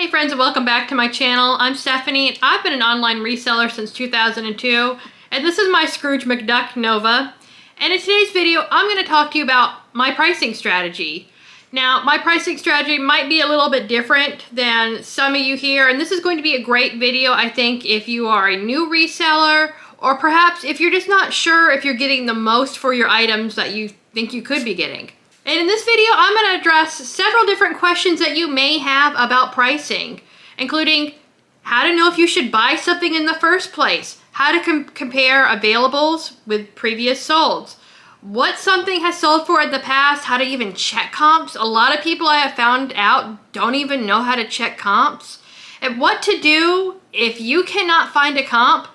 Hey friends, and welcome back to my channel. I'm Stephanie and I've been an online reseller since 2002, and this is my Scrooge McDuck Nova. And in today's video I'm going to talk to you about my pricing strategy. Now my pricing strategy might be a little bit different than some of you here, and this is going to be a great video I think if you are a new reseller, or perhaps if you're just not sure if you're getting the most for your items that you think you could be getting. And in this video, I'm going to address several different questions that you may have about pricing, including how to know if you should buy something in the first place, how to compare availables with previous solds, what something has sold for in the past, how to even check comps. A lot of people I have found out don't even know how to check comps, and what to do if you cannot find a comp.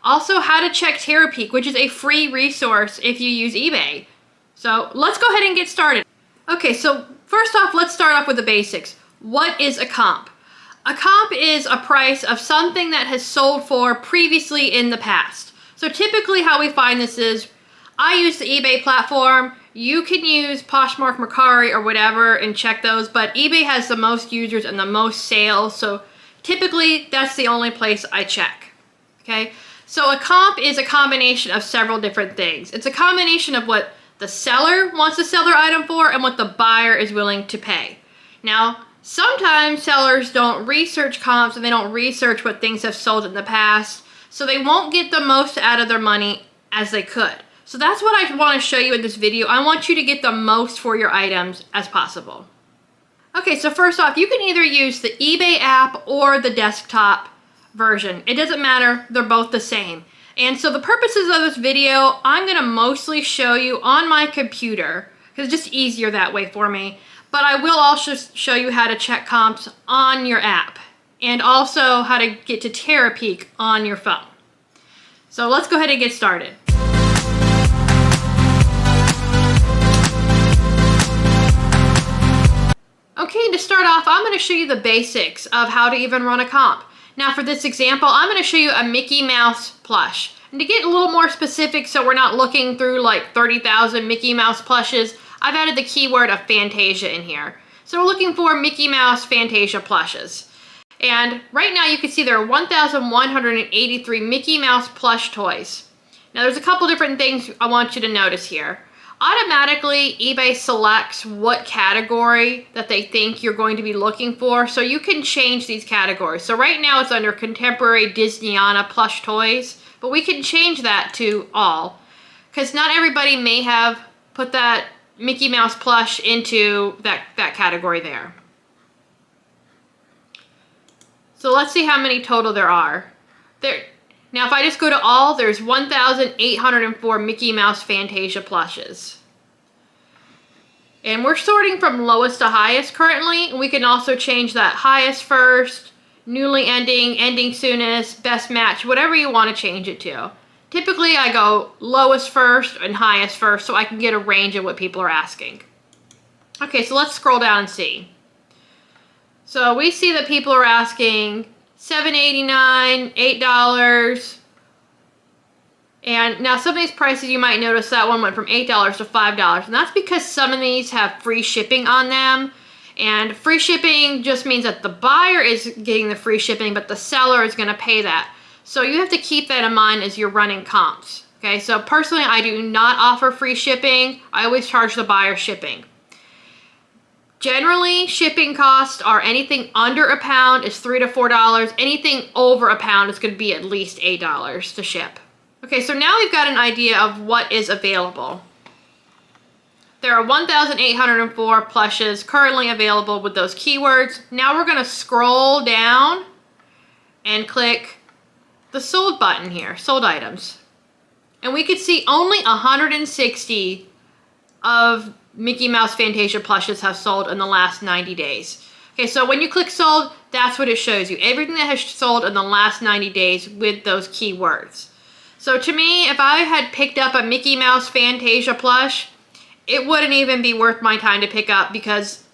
Also, how to check Terapeak, which is a free resource if you use eBay. So let's go ahead and get started. Okay, so first off, let's start off with the basics. What is a comp? A comp is a price of something that has sold for previously in the past. So typically how we find this is, I use the eBay platform. You can use Poshmark, Mercari, or whatever and check those, but eBay has the most users and the most sales, so typically that's the only place I check. Okay, so a comp is a combination of several different things. It's a combination of what the seller wants to sell their item for and what the buyer is willing to pay. Now, sometimes sellers don't research comps and they don't research what things have sold in the past, so they won't get the most out of their money as they could. So that's what I want to show you in this video. I want you to get the most for your items as possible. Okay, so first off, you can either use the eBay app or the desktop version. It doesn't matter, they're both the same. And so the purposes of this video, I'm going to mostly show you on my computer, because it's just easier that way for me. But I will also show you how to check comps on your app, and also how to get to Terapeak on your phone. So let's go ahead and get started. Okay, to start off, I'm going to show you the basics of how to even run a comp. Now for this example, I'm going to show you a Mickey Mouse plush. And to get a little more specific, so we're not looking through like 30,000 Mickey Mouse plushes, I've added the keyword of Fantasia in here. So we're looking for Mickey Mouse Fantasia plushes. And right now you can see there are 1,183 Mickey Mouse plush toys. Now there's a couple different things I want you to notice here. Automatically, eBay selects what category that they think you're going to be looking for, so you can change these categories. So right now it's under Contemporary Disneyana plush toys, but we can change that to all, because not everybody may have put that Mickey Mouse plush into that category there. So let's see how many total there are. Now if I just go to all, there's 1,804 Mickey Mouse Fantasia plushes. And we're sorting from lowest to highest currently. We can also change that highest first, newly ending, ending soonest, best match, whatever you want to change it to. Typically I go lowest first and highest first so I can get a range of what people are asking. Okay, so let's scroll down and see. So we see that people are asking $7.89, $8. And now some of these prices, you might notice that one went from $8 to $5. And that's because some of these have free shipping on them. And free shipping just means that the buyer is getting the free shipping, but the seller is going to pay that. So you have to keep that in mind as you're running comps. Okay, so personally, I do not offer free shipping. I always charge the buyer shipping. Generally, shipping costs are anything under a pound is $3 to $4. Anything over a pound is going to be at least $8 to ship. Okay, so now we've got an idea of what is available. There are 1,804 plushes currently available with those keywords. Now we're going to scroll down and click the sold button here, sold items. And we could see only 160 of Mickey Mouse Fantasia plushes have sold in the last 90 days. Okay, so when you click sold, that's what it shows you. Everything that has sold in the last 90 days with those keywords. So to me, if I had picked up a Mickey Mouse Fantasia plush, it wouldn't even be worth my time to pick up because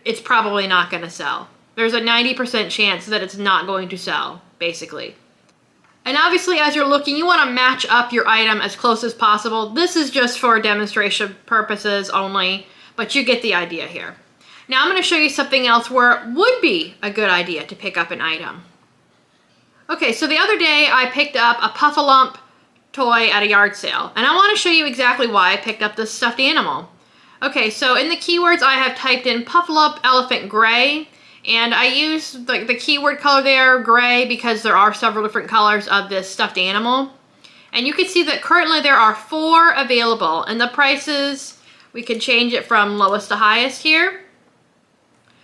it's probably not going to sell. There's a 90% chance that it's not going to sell, basically. And obviously, as you're looking, you want to match up your item as close as possible. This is just for demonstration purposes only, but you get the idea here. Now I'm going to show you something else where it would be a good idea to pick up an item. Okay, so the other day I picked up a Puffalump toy at a yard sale, and I want to show you exactly why I picked up this stuffed animal. Okay, so in the keywords I have typed in Puffalump Elephant Gray, and I use the keyword color there, gray, because there are several different colors of this stuffed animal. And you can see that currently there are 4 available, and the prices, we can change it from lowest to highest here.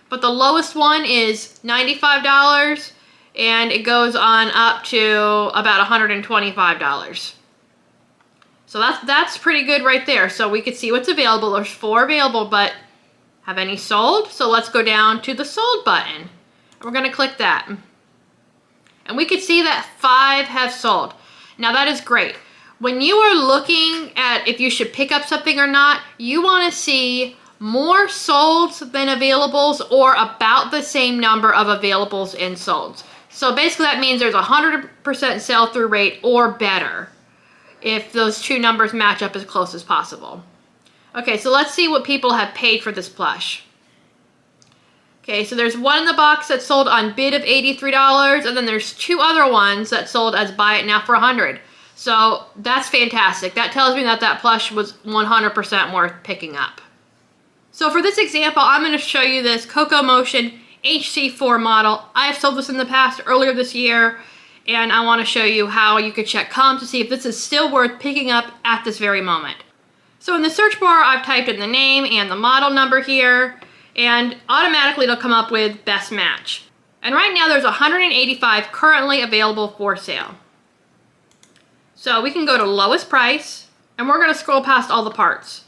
But the lowest one is $95, and it goes on up to about $125. So that's pretty good right there. So we can see what's available. There's 4 available, but have any sold? So let's go down to the sold button. And we're going to click that. And we can see that 5 have sold. Now that is great. When you are looking at if you should pick up something or not, you want to see more solds than availables, or about the same number of availables and solds. So basically that means there's a 100% sell-through rate or better if those 2 numbers match up as close as possible. Okay, so let's see what people have paid for this plush. Okay, so there's one in the box that sold on bid of $83, and then there's 2 other ones that sold as buy it now for $100. So that's fantastic. That tells me that that plush was 100% worth picking up. So for this example, I'm going to show you this Coco Motion HC4 model. I have sold this in the past, earlier this year, and I want to show you how you could check comps to see if this is still worth picking up at this very moment. So in the search bar, I've typed in the name and the model number here, and automatically it'll come up with best match. And right now there's 185 currently available for sale. So we can go to lowest price, and we're going to scroll past all the parts.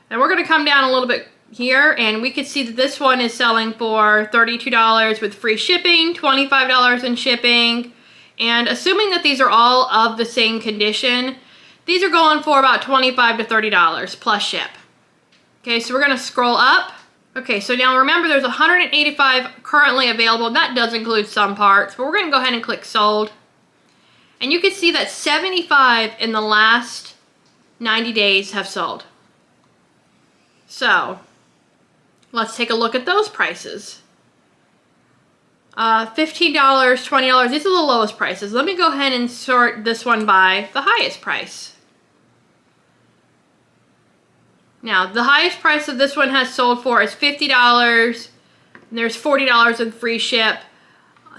And we're going to come down a little bit here, and we can see that this one is selling for $32 with free shipping, $25 in shipping, and assuming that these are all of the same condition, these are going for about $25 to $30 plus ship. Okay, so we're going to scroll up. Okay, so now remember there's 185 currently available, and that does include some parts, but we're going to go ahead and click sold. And you can see that 75 in the last 90 days have sold. So let's take a look at those prices. $15, $20, these are the lowest prices. Let me go ahead and sort this one by the highest price. Now, the highest price of this one has sold for is $50. And there's $40 in free ship.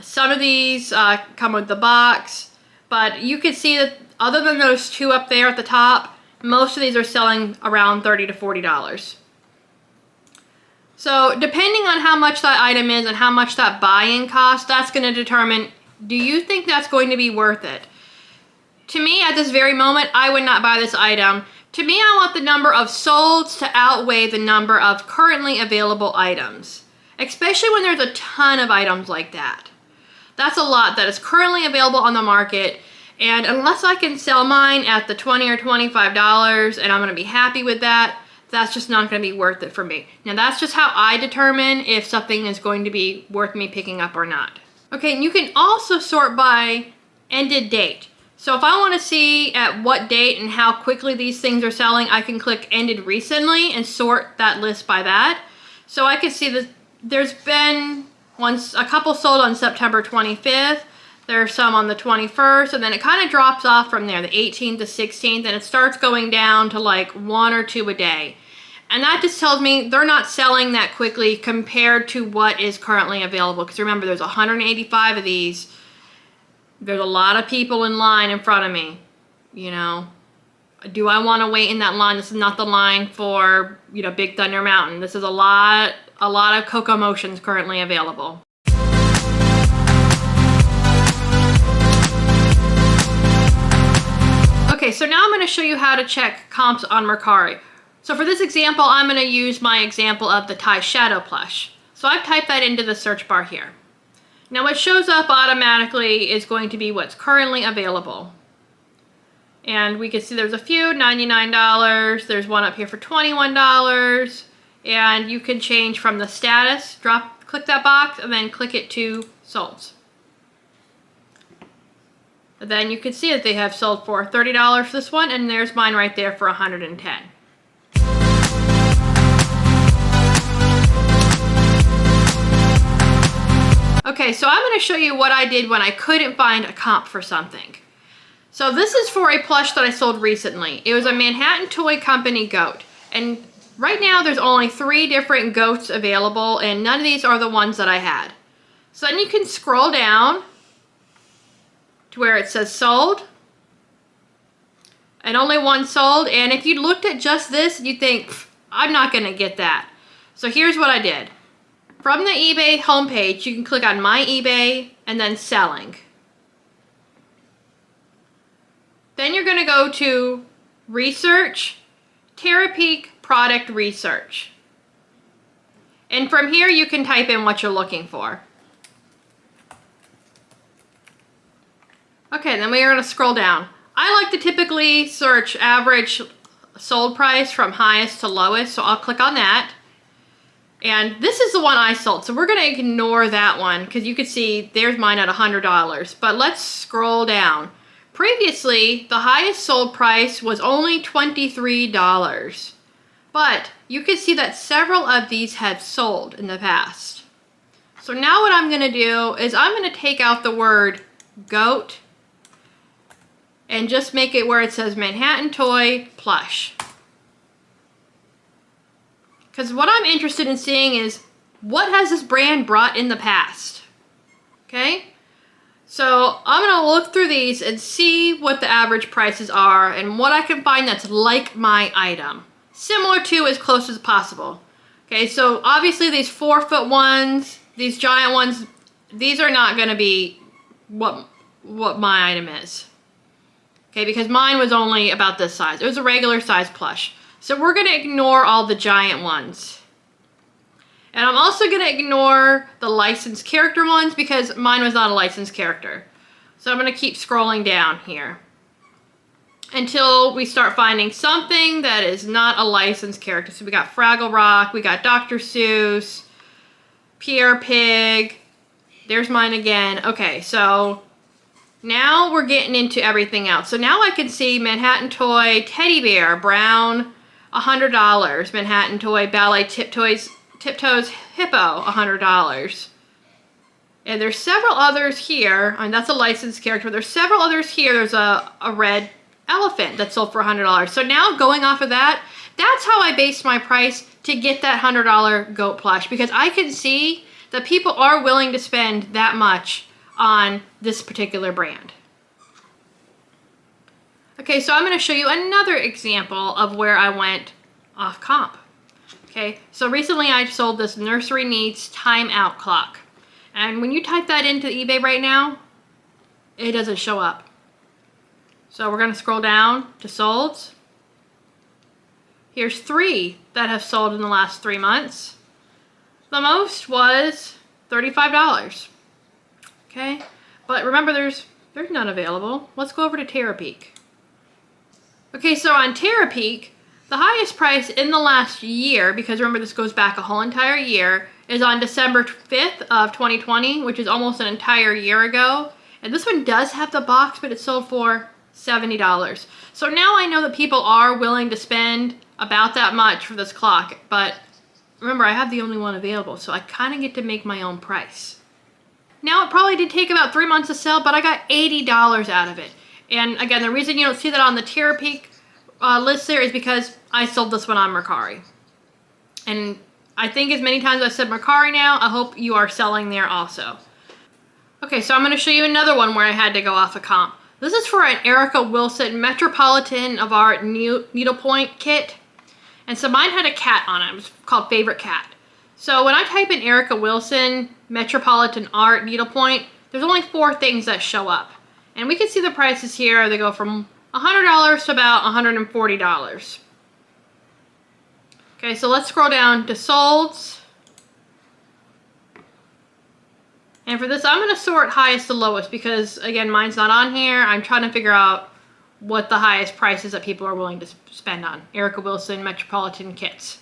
Some of these come with the box, but you can see that other than those 2 up there at the top, most of these are selling around $30 to $40. So depending on how much that item is and how much that buy-in costs, that's going to determine, do you think that's going to be worth it? To me, at this very moment, I would not buy this item. To me, I want the number of solds to outweigh the number of currently available items, especially when there's a ton of items like that. That's a lot that is currently available on the market, and unless I can sell mine at the $20 or $25 and I'm going to be happy with that, that's just not going to be worth it for me. Now that's just how I determine if something is going to be worth me picking up or not. Okay, and you can also sort by ended date. So if I want to see at what date and how quickly these things are selling, I can click ended recently and sort that list by that. So I can see that there's been a couple sold on September 25th. There's some on the 21st, and then it kind of drops off from there, the 18th to 16th, and it starts going down to like 1 or 2 a day. And that just tells me they're not selling that quickly compared to what is currently available. Because remember, there's 185 of these. There's a lot of people in line in front of me. You know, do I want to wait in that line? This is not the line for, you know, Big Thunder Mountain. This is a lot of Coco Motions currently available. Okay, so now I'm going to show you how to check comps on Mercari. So for this example, I'm going to use my example of the Thai Shadow plush. So I've typed that into the search bar here. Now what shows up automatically is going to be what's currently available. And we can see there's a few, $99, there's one up here for $21, and you can change from the status, click that box, and then click it to solds. And then you can see that they have sold for $30 for this one, and there's mine right there for $110. Okay, so I'm going to show you what I did when I couldn't find a comp for something. So this is for a plush that I sold recently. It was a Manhattan Toy Company goat. And right now there's only 3 different goats available, and none of these are the ones that I had. So then you can scroll down to where it says sold. And only one sold. And if you looked at just this, you'd think, I'm not going to get that. So here's what I did. From the eBay homepage, you can click on My eBay and then Selling. Then you're going to go to Research, Terapeak Product Research. And from here, you can type in what you're looking for. Okay, then we are going to scroll down. I like to typically search average sold price from highest to lowest, so I'll click on that. And this is the one I sold, so we're going to ignore that one because you can see there's mine at $100. But let's scroll down. Previously, the highest sold price was only $23. But you can see that several of these had sold in the past. So now what I'm going to do is I'm going to take out the word goat and just make it where it says Manhattan Toy Plush. Because what I'm interested in seeing is what has this brand brought in the past? Okay? So I'm going to look through these and see what the average prices are and what I can find that's like my item. Similar to as close as possible. Okay, so obviously these 4-foot ones, these giant ones, these are not going to be what my item is. Okay, because mine was only about this size. It was a regular size plush. So we're going to ignore all the giant ones. And I'm also going to ignore the licensed character ones because mine was not a licensed character. So I'm going to keep scrolling down here until we start finding something that is not a licensed character. So we got Fraggle Rock, we got Dr. Seuss, Pierre Pig. There's mine again. Okay, so now we're getting into everything else. So now I can see Manhattan Toy Teddy Bear Brown, $100. Manhattan Toy Ballet Tiptoes Hippo, $100. And there's several others here. I mean, that's a licensed character, but there's several others here. There's a red elephant that sold for $100. So now going off of that, that's how I based my price to get that $100 goat plush, because I can see that people are willing to spend that much on this particular brand. Okay, so I'm going to show you another example of where I went off comp. Okay, so recently I sold this Nursery Needs timeout clock. And when you type that into eBay right now, it doesn't show up. So we're going to scroll down to solds. Here's 3 that have sold in the last 3 months. The most was $35. Okay, but remember there's none available. Let's go over to Terapeak. Okay, so on Terapeak, the highest price in the last year, because remember this goes back a whole entire year, is on December 5th of 2020, which is almost an entire year ago. And this one does have the box, but it sold for $70. So now I know that people are willing to spend about that much for this clock, but remember I have the only one available, so I kind of get to make my own price. Now it probably did take about 3 months to sell, but I got $80 out of it. And again, the reason you don't see that on the Terapeak list there is because I sold this one on Mercari. And I think as many times as I said Mercari now, I hope you are selling there also. Okay, so I'm going to show you another one where I had to go off a comp. This is for an Erica Wilson Metropolitan of Art needlepoint kit. And so mine had a cat on it. It was called Favorite Cat. So when I type in Erica Wilson Metropolitan Art needlepoint, there's only 4 things that show up. And we can see the prices here. They go from $100 to about $140. Okay, so let's scroll down to solds. And for this, I'm going to sort highest to lowest because, again, mine's not on here. I'm trying to figure out what the highest prices that people are willing to spend on. Erica Wilson Metropolitan kits.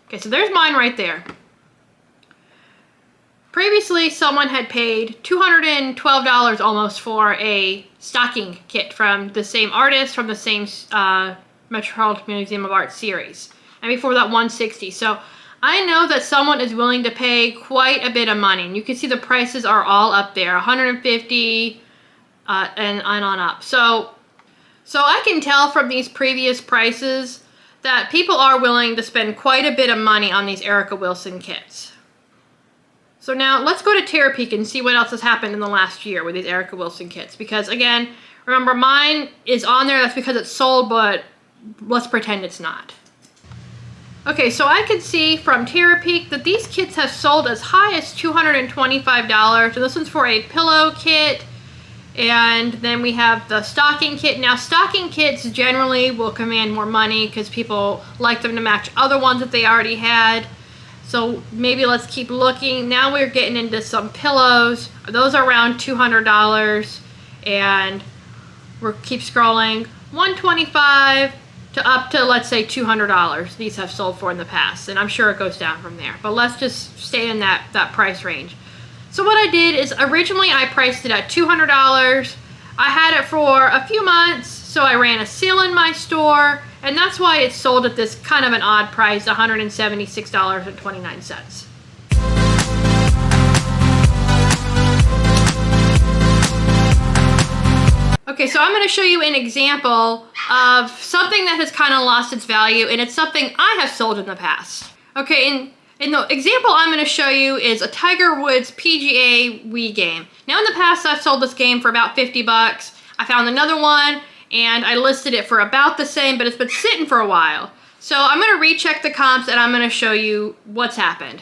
Okay, so there's mine right there. Previously, someone had paid $212 almost for a stocking kit from the same artist, from the same Metropolitan Museum of Art series. And before that, $160. So I know that someone is willing to pay quite a bit of money. And you can see the prices are all up there, 150 and on up. So I can tell from these previous prices that people are willing to spend quite a bit of money on these Erica Wilson kits. So now let's go to Terapeak and see what else has happened in the last year with these Erica Wilson kits. Because again, remember, mine is on there, that's because it's sold, but let's pretend it's not. Okay, so I can see from Terapeak that these kits have sold as high as $225. And this one's for a pillow kit. And then we have the stocking kit. Now, stocking kits generally will command more money because people like them to match other ones that they already had. So maybe let's keep looking. Now we're getting into some pillows. Those are around $200. And we'll keep scrolling. $125 to up to, let's say, $200. These have sold for in the past. And I'm sure it goes down from there. But let's just stay in that price range. So what I did is originally I priced it at $200. I had it for a few months, so I ran a sale in my store, and that's why it's sold at this kind of an odd price, $176.29. Okay, so I'm going to show you an example of something that has kind of lost its value, and it's something I have sold in the past. Okay, and the example I'm going to show you is a Tiger Woods PGA Wii game. Now in the past I've sold this game for about 50 bucks. I found another one and I listed it for about the same, but it's been sitting for a while. So I'm going to recheck the comps and I'm going to show you what's happened.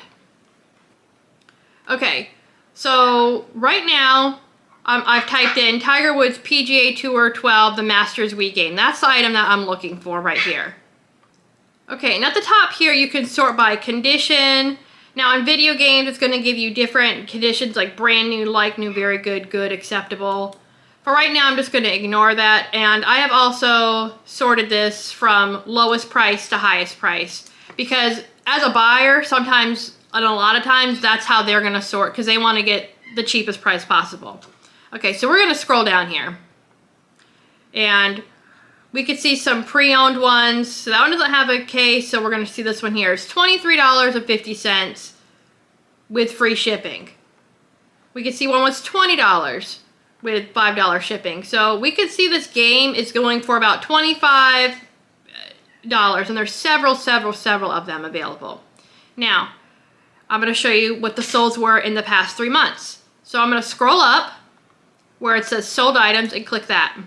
Okay, so right now I've typed in Tiger Woods PGA Tour 12, the Masters Wii game. That's the item that I'm looking for right here. Okay, and at the top here, you can sort by condition. Now, in video games, it's going to give you different conditions like brand new, like new, very good, good, acceptable. For right now, I'm just going to ignore that. And I have also sorted this from lowest price to highest price. Because as a buyer, sometimes, and a lot of times, that's how they're going to sort because they want to get the cheapest price possible. Okay, so we're going to scroll down here. And we could see some pre-owned ones. So that one doesn't have a case, so we're going to see this one here. It's $23.50 with free shipping. We could see one was $20 with $5 shipping. So we could see this game is going for about $25, and there's several of them available. Now, I'm going to show you what the solds were in the past 3 months. So I'm going to scroll up where it says sold items and click that.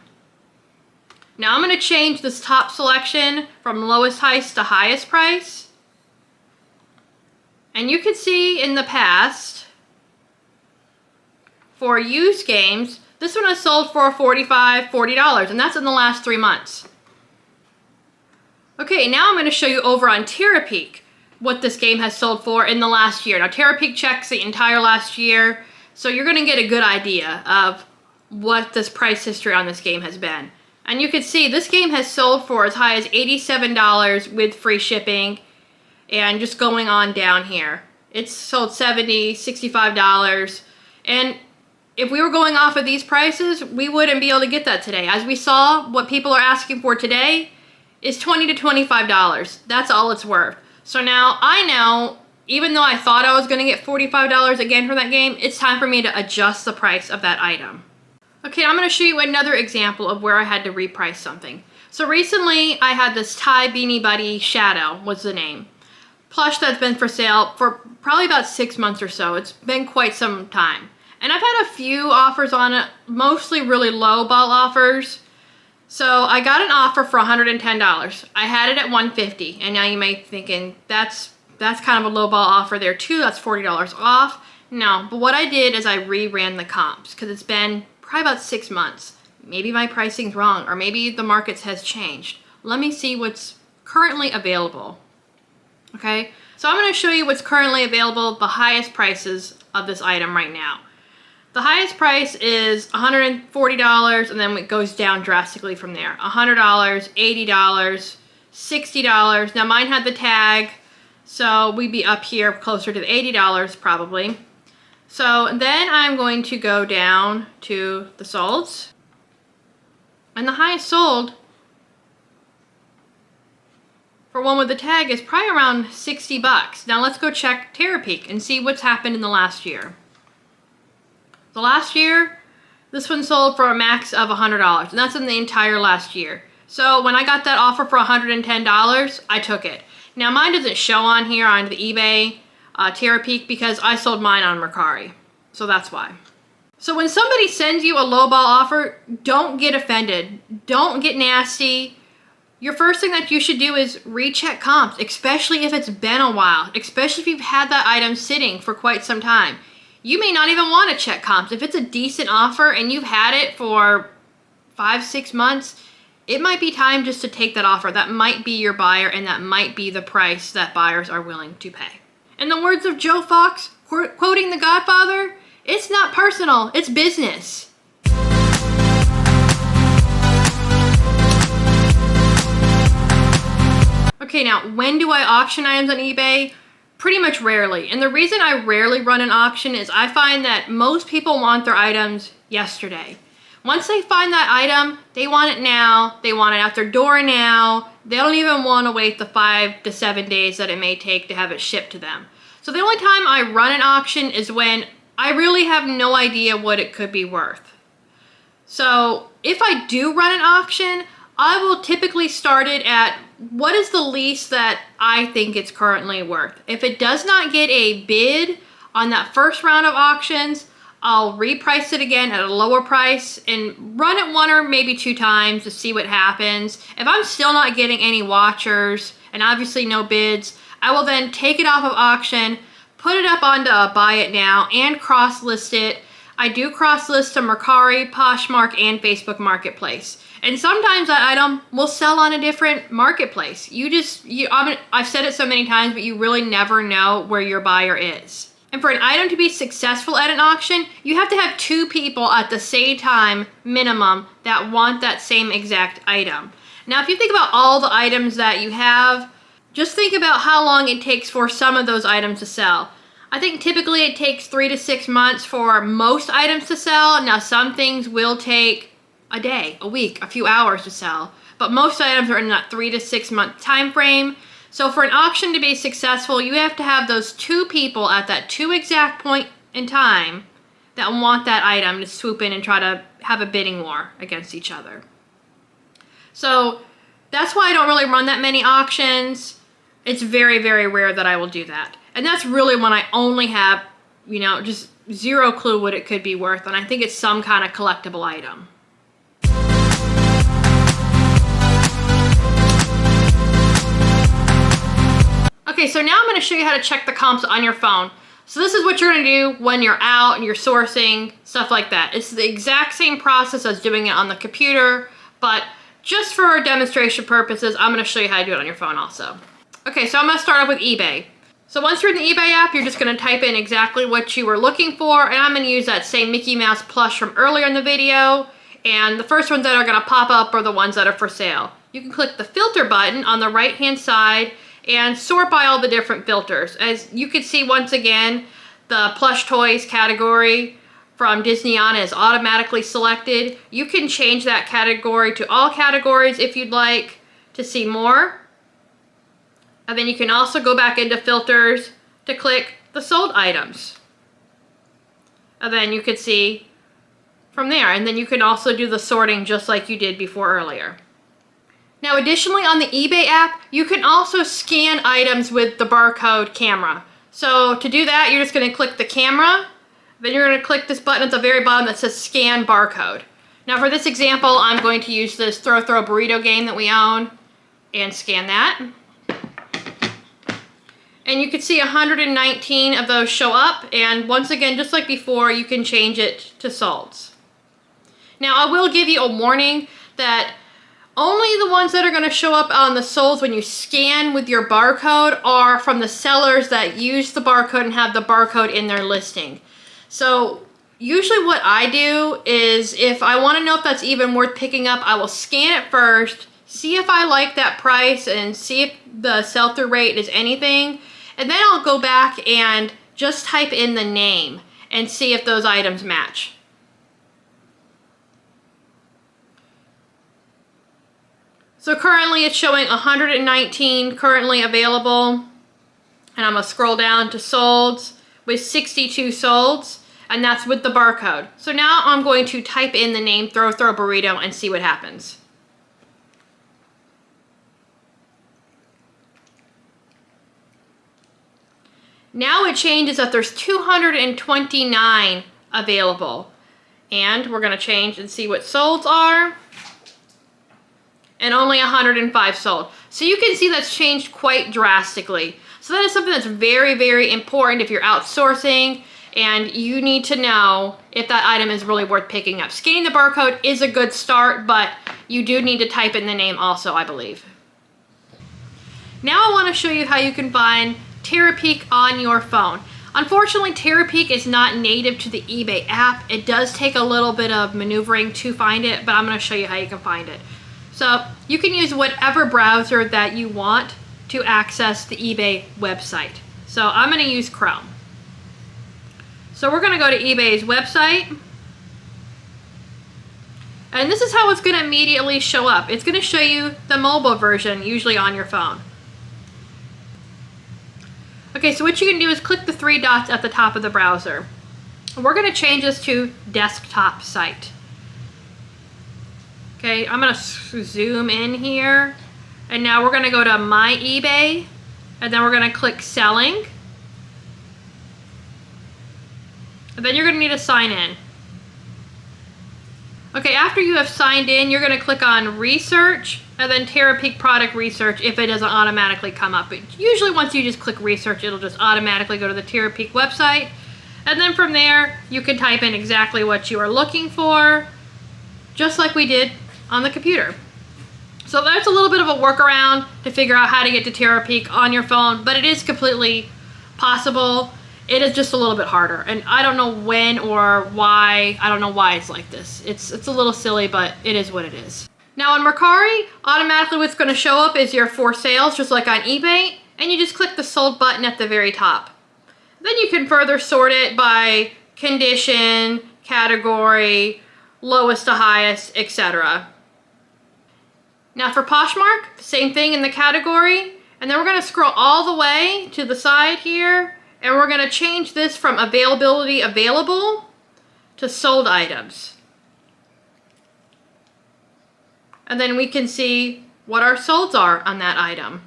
Now I'm going to change this top selection from lowest price to highest price. And you can see in the past, for used games, this one has sold for $45, $40, and that's in the last 3 months. Okay, now I'm going to show you over on Terapeak what this game has sold for in the last year. Now Terapeak checks the entire last year, so you're going to get a good idea of what this price history on this game has been. And you can see this game has sold for as high as $87 with free shipping. And just going on down here, it's sold $70, $65. And if we were going off of these prices, we wouldn't be able to get that today. As we saw, what people are asking for today is $20 to $25. That's all it's worth. So now I know, even though I thought I was going to get $45 again for that game, it's time for me to adjust the price of that item. Okay, I'm going to show you another example of where I had to reprice something. So recently, I had this Thai Beanie Buddy Shadow, was the name. Plush that's been for sale for probably about 6 months or so. It's been quite some time. And I've had a few offers on it, mostly really low ball offers. So I got an offer for $110. I had it at $150, and now you may be thinking, that's kind of a low ball offer there too. That's $40 off. No, but what I did is I reran the comps because it's been probably about 6 months. Maybe my pricing's wrong, or maybe the market has changed. Let me see what's currently available. Okay, so I'm going to show you what's currently available, the highest prices of this item right now. The highest price is $140, and then it goes down drastically from there. $100, $80, $60. Now mine had the tag, so we'd be up here closer to the $80 probably. So then I'm going to go down to the solds. And the highest sold for one with the tag is probably around 60 bucks. Now let's go check Terapeak and see what's happened in the last year. The last year, this one sold for a max of $100, and that's in the entire last year. So when I got that offer for $110, I took it. Now mine doesn't show on here on the eBay Terapeak because I sold mine on Mercari. So that's why. So when somebody sends you a lowball offer, don't get offended. Don't get nasty. Your first thing that you should do is recheck comps, especially if it's been a while, especially if you've had that item sitting for quite some time. You may not even want to check comps. If it's a decent offer and you've had it for 5-6 months, it might be time just to take that offer. That might be your buyer, and that might be the price that buyers are willing to pay. In the words of Joe Fox, quoting The Godfather, it's not personal, it's business. Okay, now when do I auction items on eBay? Pretty much rarely. And the reason I rarely run an auction is I find that most people want their items yesterday. Once they find that item, they want it now, they want it out their door now, they don't even want to wait the 5 to 7 days that it may take to have it shipped to them. So the only time I run an auction is when I really have no idea what it could be worth. So if I do run an auction, I will typically start it at what is the least that I think it's currently worth. If it does not get a bid on that first round of auctions, I'll reprice it again at a lower price and run it 1 or maybe 2 times to see what happens. If I'm still not getting any watchers and obviously no bids, I will then take it off of auction, put it up onto a buy it now, and cross-list it. I do cross-list to Mercari, Poshmark, and Facebook Marketplace. And sometimes that item will sell on a different marketplace. I've said it so many times, but you really never know where your buyer is. And for an item to be successful at an auction, you have to have 2 people at the same time, minimum, that want that same exact item. Now, if you think about all the items that you have, just think about how long it takes for some of those items to sell. I think typically it takes 3 to 6 months for most items to sell. Now, some things will take a day, a week, a few hours to sell, but most items are in that 3 to 6 month time frame. So for an auction to be successful, you have to have those 2 people at that 2 exact point in time that want that item to swoop in and try to have a bidding war against each other. So that's why I don't really run that many auctions. It's very, very rare that I will do that. And that's really when I only have, just zero clue what it could be worth, and I think it's some kind of collectible item. Okay, so now I'm going to show you how to check the comps on your phone. So this is what you're going to do when you're out and you're sourcing, stuff like that. It's the exact same process as doing it on the computer, but just for demonstration purposes, I'm going to show you how to do it on your phone also. Okay, so I'm going to start off with eBay. So once you're in the eBay app, you're just going to type in exactly what you were looking for, and I'm going to use that same Mickey Mouse plush from earlier in the video, and the first ones that are going to pop up are the ones that are for sale. You can click the filter button on the right-hand side and sort by all the different filters. As you can see, once again, the plush toys category from Disney On is automatically selected. You can change that category to all categories if you'd like to see more. And then you can also go back into filters to click the sold items. And then you could see from there. And then you can also do the sorting just like you did before earlier. Now additionally, on the eBay app, you can also scan items with the barcode camera. So to do that, you're just going to click the camera. Then you're going to click this button at the very bottom that says Scan Barcode. Now for this example, I'm going to use this Throw Burrito game that we own and scan that. And you can see 119 of those show up. And once again, just like before, you can change it to solds. Now I will give you a warning that only the ones that are going to show up on the solds when you scan with your barcode are from the sellers that use the barcode and have the barcode in their listing. So usually what I do is if I want to know if that's even worth picking up, I will scan it first, see if I like that price and see if the sell-through rate is anything, and then I'll go back and just type in the name and see if those items match. So currently it's showing 119 currently available. And I'm gonna scroll down to solds with 62 solds, and that's with the barcode. So now I'm going to type in the name Throw Burrito and see what happens. Now it changes that there's 229 available. And we're gonna change and see what solds are. And only 105 sold. So you can see that's changed quite drastically. So that is something that's very, very important if you're outsourcing and you need to know if that item is really worth picking up. Scanning the barcode is a good start, but you do need to type in the name also, I believe. Now I want to show you how you can find Terapeak on your phone. Unfortunately, Terapeak is not native to the eBay app. It does take a little bit of maneuvering to find it, but I'm going to show you how you can find it. So you can use whatever browser that you want to access the eBay website. So I'm going to use Chrome. So we're going to go to eBay's website. And this is how it's going to immediately show up. It's going to show you the mobile version, usually on your phone. Okay, so what you can do is click the three dots at the top of the browser. We're going to change this to desktop site. Okay, I'm going to zoom in here. And now we're going to go to My eBay. And then we're going to click Selling. And then you're going to need to sign in. Okay, after you have signed in, you're going to click on Research. And then Terapeak Product Research if it doesn't automatically come up. But usually once you just click Research, it'll just automatically go to the Terapeak website. And then from there, you can type in exactly what you are looking for, just like we did on the computer. So that's a little bit of a workaround to figure out how to get to Terapeak on your phone, but it is completely possible. It is just a little bit harder, and I don't know when or why. I don't know why it's like this. It's a little silly, but it is what it is. Now on Mercari, automatically what's going to show up is your for sales, just like on eBay, and you just click the sold button at the very top. Then you can further sort it by condition, category, lowest to highest, etc. Now for Poshmark, the same thing in the category, and then we're going to scroll all the way to the side here, and we're going to change this from availability available to sold items. And then we can see what our solds are on that item.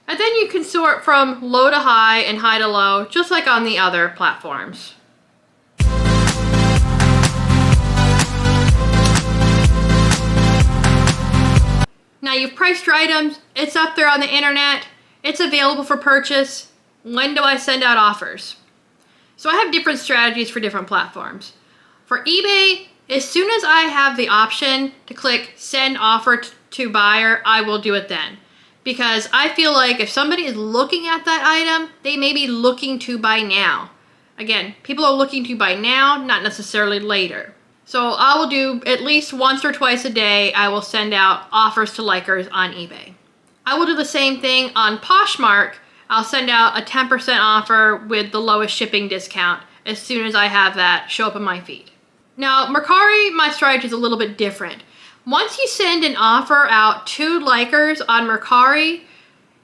And then you can sort from low to high and high to low, just like on the other platforms. Now you've priced your items, it's up there on the internet, it's available for purchase. When do I send out offers? So I have different strategies for different platforms. For eBay, as soon as I have the option to click send offer to buyer, I will do it then. Because I feel like if somebody is looking at that item, they may be looking to buy now. Again, people are looking to buy now, not necessarily later. So I will do at least once or twice a day, I will send out offers to likers on eBay. I will do the same thing on Poshmark. I'll send out a 10% offer with the lowest shipping discount as soon as I have that show up in my feed. Now, Mercari, my strategy is a little bit different. Once you send an offer out to likers on Mercari,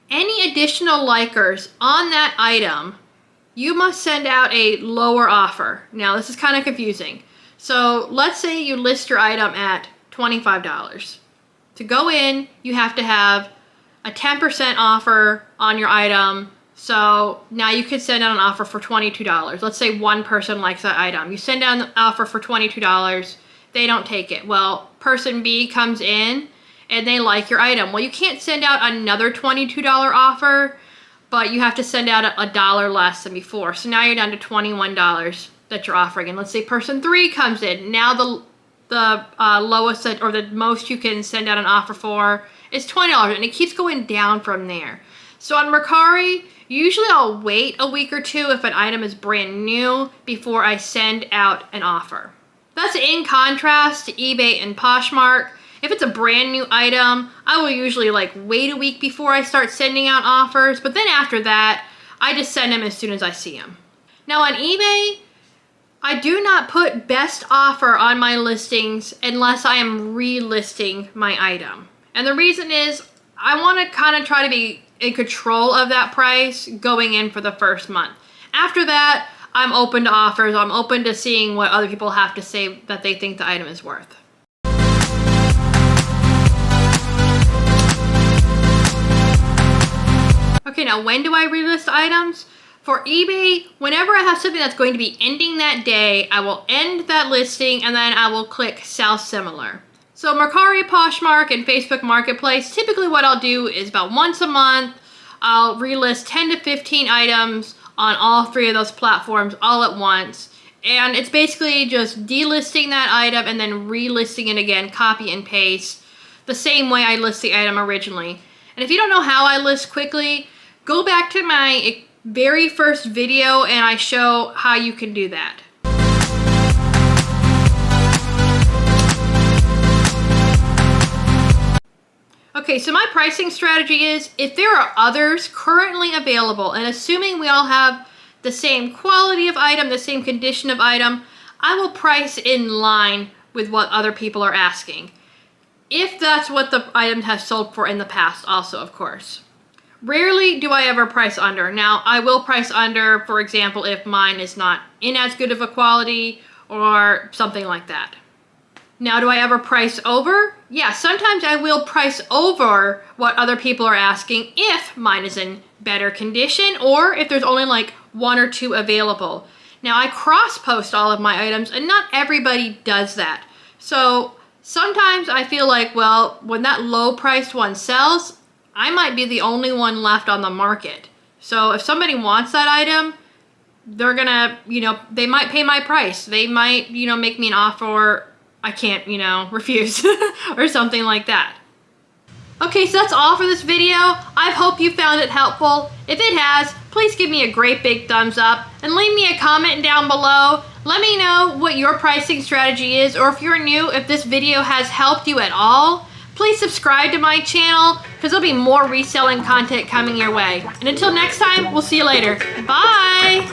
any additional likers on that item, you must send out a lower offer. Now, this is kind of confusing. So let's say you list your item at $25. To go in, you have to have a 10% offer on your item. So now you could send out an offer for $22. Let's say one person likes that item. You send out an offer for $22. They don't take it. Well, person B comes in and they like your item. Well, you can't send out another $22 offer, but you have to send out a dollar less than before. So now you're down to $21 that you're offering. And let's say person 3 comes in. Now the lowest or the most you can send out an offer for is $20, and it keeps going down from there. So on Mercari, usually I'll wait a week or two if an item is brand new before I send out an offer. That's in contrast to eBay and Poshmark. If it's a brand new item, I will usually wait a week before I start sending out offers, but then after that, I just send them as soon as I see them. Now on eBay, I do not put best offer on my listings unless I am relisting my item. And the reason is I want to kind of try to be in control of that price going in for the first month. After that, I'm open to offers. I'm open to seeing what other people have to say that they think the item is worth. Okay, now when do I relist items? For eBay, whenever I have something that's going to be ending that day, I will end that listing and then I will click Sell Similar. So Mercari, Poshmark, and Facebook Marketplace, typically what I'll do is about once a month, I'll relist 10 to 15 items on all three of those platforms all at once. And it's basically just delisting that item and then relisting it again, copy and paste, the same way I list the item originally. And if you don't know how I list quickly, go back to my very first video and I show how you can do that. Okay, so my pricing strategy is if there are others currently available, and assuming we all have the same quality of item, the same condition of item, I will price in line with what other people are asking. If that's what the item has sold for in the past also, of course. Rarely do I ever price under. Now, I will price under, for example, if mine is not in as good of a quality or something like that. Now, do I ever price over? Yeah, sometimes I will price over what other people are asking if mine is in better condition or if there's only like one or two available. Now, I cross-post all of my items and not everybody does that. So sometimes I feel like, well, when that low-priced one sells, I might be the only one left on the market. So if somebody wants that item, they're gonna, they might pay my price. They might, make me an offer I can't, refuse or something like that. Okay, so that's all for this video. I hope you found it helpful. If it has, please give me a great big thumbs up and leave me a comment down below. Let me know what your pricing strategy is, or if you're new, if this video has helped you at all. Please subscribe to my channel because there'll be more reselling content coming your way. And until next time, we'll see you later. Bye!